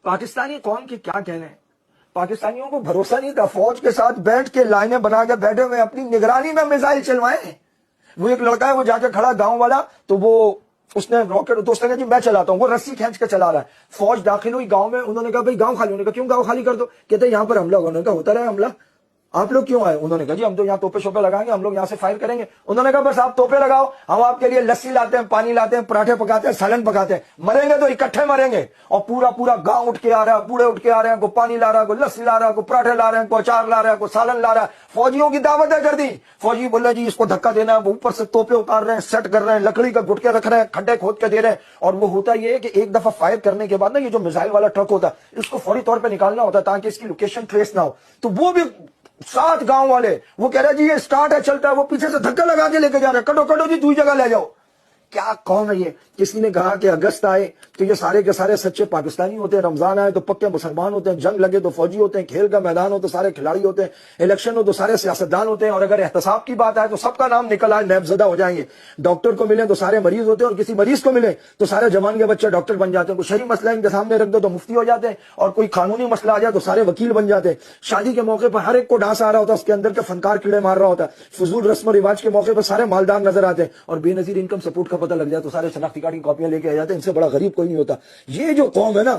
پاکستانی قوم کے کیا کہنے ہیں؟ پاکستانیوں کو بھروسہ نہیں تھا، فوج کے ساتھ بیٹھ کے لائنیں بنا کے بیٹھے ہوئے اپنی نگرانی میں میزائل چلوائے. وہ ایک لڑکا ہے، وہ جا کے کھڑا گاؤں والا، تو وہ اس نے راکٹ، دوست نے کہا جی میں چلاتا ہوں، وہ رسی کھینچ کے چلا رہا ہے. فوج داخل ہوئی گاؤں میں، انہوں نے کہا بھائی گاؤں خالی، انہوں نے کہا کیوں گاؤں خالی کر دو؟ کہتے ہیں یہاں پر حملہ ہوگا. انہوں نے کہا ہوتا رہے حملہ، آپ لوگ کیوں آئے؟ انہوں نے کہا جی ہم تو یہاں توپے شوپے لگائیں گے، ہم لوگ یہاں سے فائر کریں گے. انہوں نے کہا بس آپ توپے لگاؤ، ہم آپ کے لیے لسی لاتے ہیں، پانی لاتے ہیں، پراٹھے پکاتے ہیں، سالن پکاتے ہیں، مریں گے تو اکٹھے مریں گے. اور پورا گاؤں اٹھ کے آ رہا ہے، بوڑھے اٹھ کے آ رہے ہیں، کوئی پانی لا رہا ہے، کوئی لسی لا رہا ہے، کوئی پراٹھے لا رہے ہیں، کوئی اچار لا رہا ہے، کوئی سالن لا رہا ہے. فوجیوں کی دعوتیں کر دی. فوجی بول رہے جی اس کو دھکا دینا ہے، وہ اوپر سے توپے اتار رہے ہیں، سیٹ کر رہے ہیں، لکڑی کا گٹکے رکھ رہے ہیں، کھڈے کھود کے دے رہے ہیں. اور وہ ہوتا یہ ہے کہ ایک دفعہ فائر کرنے کے بعد نا، یہ جو میزائل والا ٹرک ہوتا ہے اس کو فوری طور پہ نکالنا ہوتا ہے تاکہ اس کی لوکیشن ٹریس نہ ہو. تو وہ بھی 7 گاؤں والے، وہ کہہ رہے جی یہ سٹارٹ ہے، چلتا ہے، وہ پیچھے سے دھکا لگا کے لے کے جا رہے ہیں، کٹو جی دوسری جگہ لے جاؤ. کیا قوم ہے یہ؟ کسی نے کہا کہ اگست آئے تو یہ سارے کے سارے سچے پاکستانی ہوتے ہیں، رمضان آئے تو پکے مسلمان ہوتے ہیں، جنگ لگے تو فوجی ہوتے ہیں، کھیل کا میدان ہو تو سارے کھلاڑی ہوتے ہیں، الیکشن ہو تو سارے سیاستدان ہوتے ہیں، اور اگر احتساب کی بات آئے تو سب کا نام نکل آئے نیب زدہ ہو جائیں گے. ڈاکٹر کو ملیں تو سارے مریض ہوتے ہیں، اور کسی مریض کو ملے تو سارے جوان کے بچے ڈاکٹر بن جاتے ہیں. کوئی شرعی مسئلہ ان کے سامنے رکھ دو تو مفتی ہو جاتے ہیں، اور کوئی قانونی مسئلہ آ جائے تو سارے وکیل بن جاتے ہیں. شادی کے موقع پر ہر ایک کو ڈانس آ رہا ہوتا ہے، اس کے اندر کے فنکار کیڑے مار رہا ہوتا ہے. فضول رسم و رواج کے موقع پر سارے مالدار نظر آتے ہیں، اور بے نظیر انکم سپورٹ کا پتہ لگ جائے تو سارے شناختی کارڈ کی کاپیاں لے کے آ جاتے ہیں. ان سے بڑا غریب کوئی نہیں ہوتا. یہ جو قوم ہے نا،